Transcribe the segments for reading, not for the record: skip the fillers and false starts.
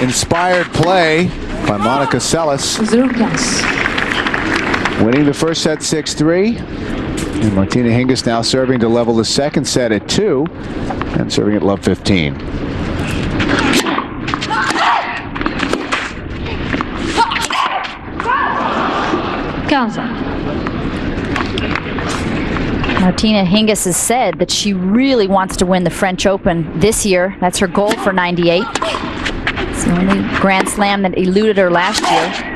Inspired play by Monica Seles. Winning the first set 6-3. And Martina Hingis now serving to level the second set at 2 and serving at love 15. Martina Hingis has said that she really wants to win the French Open this year. That's her goal for 98. It's the only Grand Slam that eluded her last year.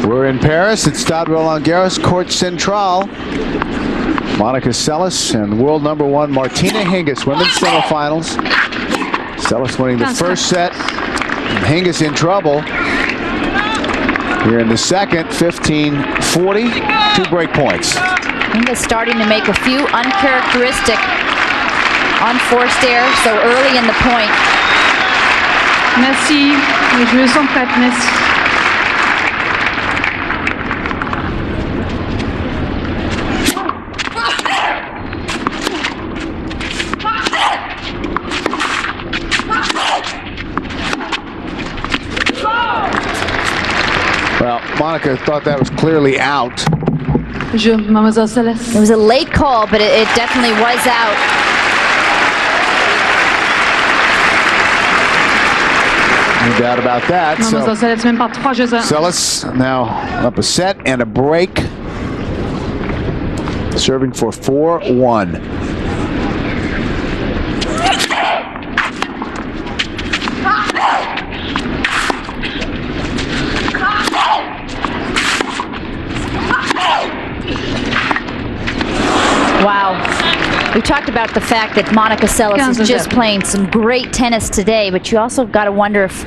We're in Paris at Stade Roland-Garros, Court Central. Monica Seles and world number 1 Martina Hingis, women's semifinals. Seles winning the first set. Hingis in trouble. Here in the second, 15-40, 2 break points. Hingis starting to make a few uncharacteristic unforced errors so early in the point. Merci, les joueurs sont prêts, merci. Well, Monica thought that was clearly out. Mademoiselle Seles. It was a late call, but it definitely was out. No doubt about that. Mademoiselle Seles même par 3 jeux. Seles now up a set and a break. Serving for 4-1. Wow. We talked about the fact that Monica Seles is just playing some great tennis today, but you also got to wonder if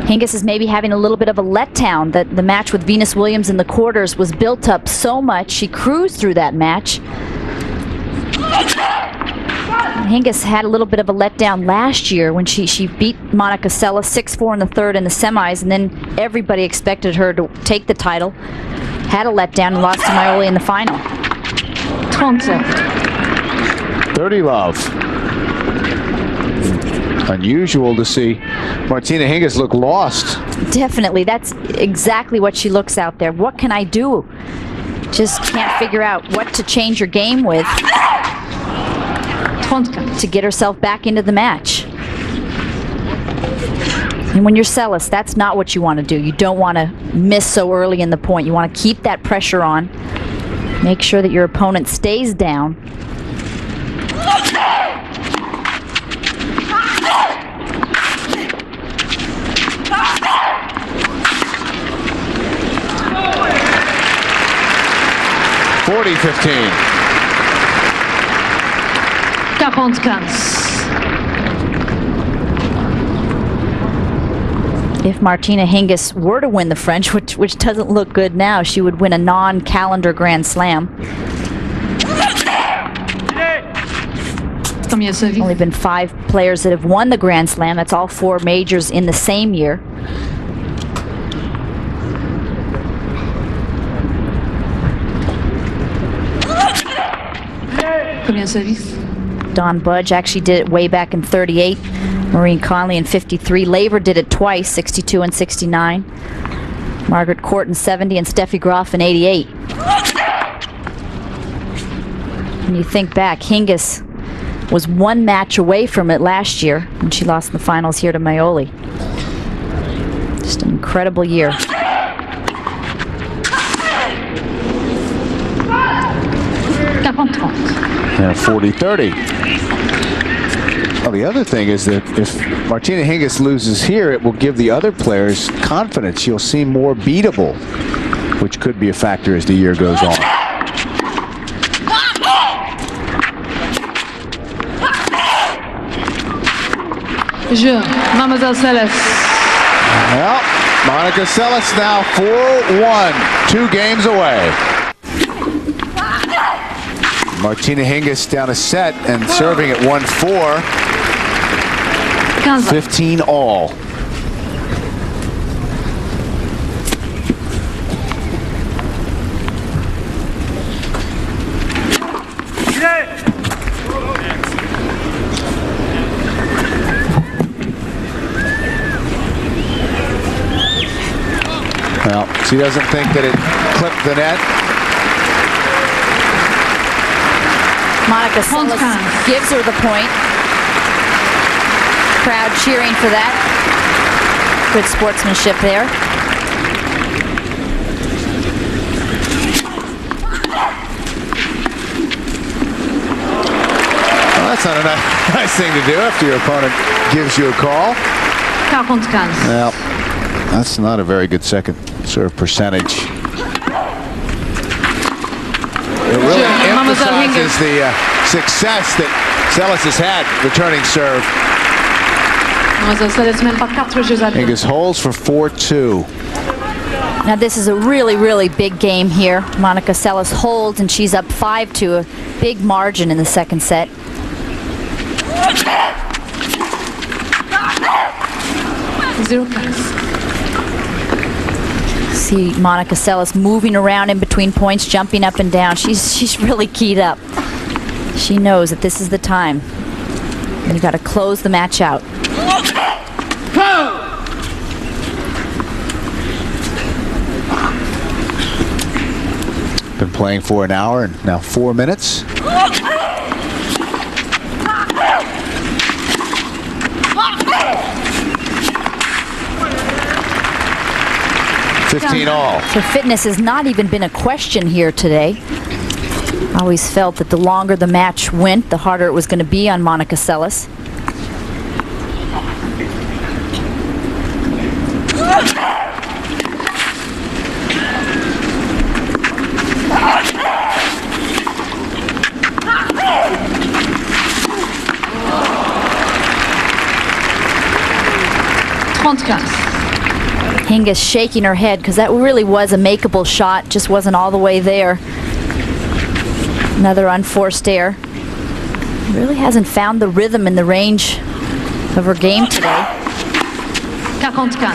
Hingis is maybe having a little bit of a letdown. That the match with Venus Williams in the quarters was built up so much. She cruised through that match. Hingis had a little bit of a letdown last year when she beat Monica Seles 6-4 in the third in the semis, and then everybody expected her to take the title. Had a letdown and lost to Maioli in the final. 30 love. Unusual to see Martina Hingis look lost. Definitely. That's exactly what she looks out there. What can I do? Just can't figure out what to change your game with to get herself back into the match. And when you're Seles, that's not what you want to do. You don't want to miss so early in the point. You want to keep that pressure on. Make sure that your opponent stays down. If Martina Hingis were to win the French, which doesn't look good now, she would win a non-calendar Grand Slam. Only been 5 players that have won the Grand Slam. That's all 4 majors in the same year. Dawn Budge actually did it way back in 38. Maureen Conley in 53. Laver did it twice, 62 and 69. Margaret Court in 70 and Steffi Graf in 88. When you think back, Hingis was 1 match away from it last year when she lost in the finals here to Maioli. Just an incredible year. Yeah, 40-30. Well, the other thing is that if Martina Hingis loses here, it will give the other players confidence. You'll seem more beatable, which could be a factor as the year goes on. Mademoiselle Seles. Well, Monica Seles now 4-1, 2 games away. Martina Hingis down a set and serving at 1-4. 15 all. She doesn't think that it clipped the net. Monica Seles gives her the point. Crowd cheering for that. Good sportsmanship there. Well, that's not a nice thing to do after your opponent gives you a call. 45. Well, that's not a very good second serve percentage. It really emphasizes the success that Seles has had returning serve. Hingis holds for 4-2. Now this is a really, really big game here. Monica Seles holds and she's up 5-2, a big margin in the second set. See Monica Seles moving around in between points, jumping up and down. She's really keyed up. She knows that this is the time. And you got to close the match out. Been playing for an hour and now 4 minutes. 15 all. So fitness has not even been a question here today. I always felt that the longer the match went, the harder it was going to be on Monica Seles. Hingis shaking her head because that really was a makeable shot, just wasn't all the way there. Another unforced error. Really hasn't found the rhythm and the range of her game today. 44.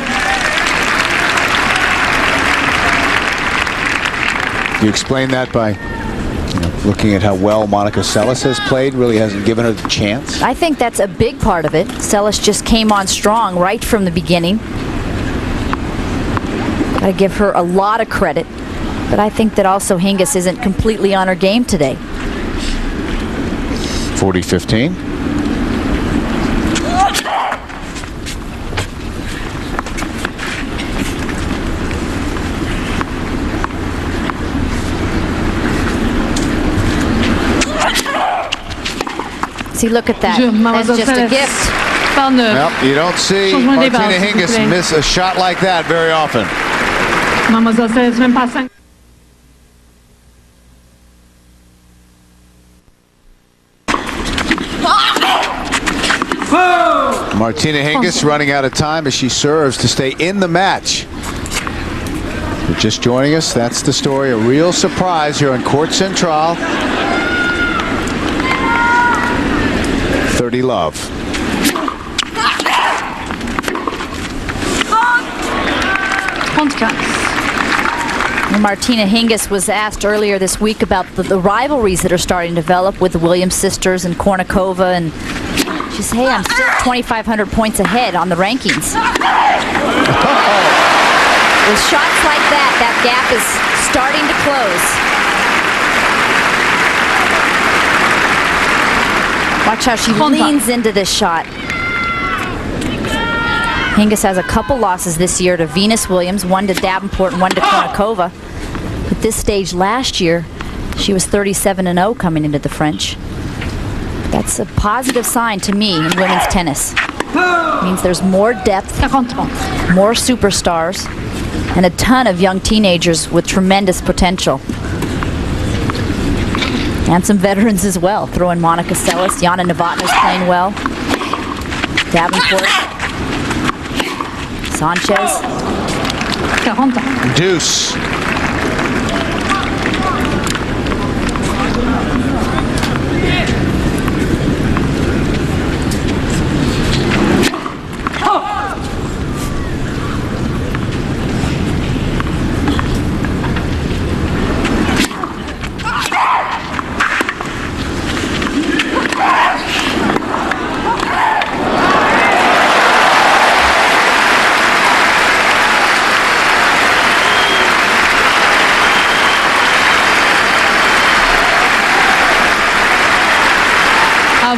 You explain that by looking at how well Monica Seles has played, really hasn't given her the chance? I think that's a big part of it. Seles just came on strong right from the beginning. I give her a lot of credit, but I think that also Hingis isn't completely on her game today. 40-15. See, look at that. That's just a gift. Well, you don't see Martina Hingis miss a shot like that very often. Mademoiselle Seles, même pas 5. Martina Hingis running out of time as she serves to stay in the match. If you're just joining us, that's the story. A real surprise here on Court Central. 30 love. Martina Hingis was asked earlier this week about the rivalries that are starting to develop with the Williams sisters and Kornikova, and she said, hey, I'm still 2,500 points ahead on the rankings. With shots like that, that gap is starting to close. Watch how she leans into this shot. Hingis has a couple losses this year to Venus Williams, one to Davenport and one to Kornikova. At this stage last year, she was 37-0 coming into the French. That's a positive sign to me in women's tennis. It means there's more depth, more superstars, and a ton of young teenagers with tremendous potential. And some veterans as well. Throw in Monica Seles, Jana Novotna's playing well. Davenport. Sanchez. Deuce.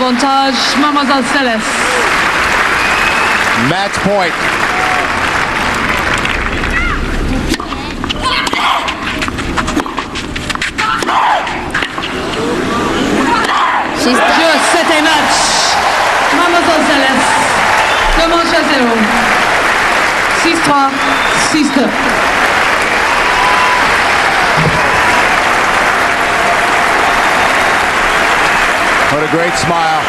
Avantage, Mademoiselle Seles. Match point. She's done. Je, c'est un match. Mademoiselle Seles. 2 manches à 0. 6-3, 6-2. What a great smile.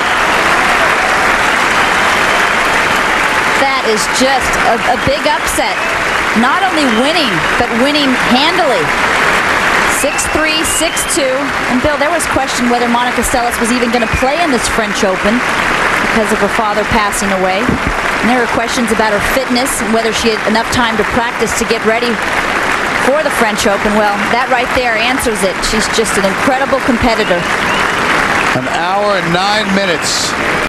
That is just a big upset. Not only winning, but winning handily. 6-3, 6-2. And Bill, there was question whether Monica Seles was even going to play in this French Open because of her father passing away. And there were questions about her fitness and whether she had enough time to practice to get ready for the French Open. Well, that right there answers it. She's just an incredible competitor. 1 hour and 9 minutes.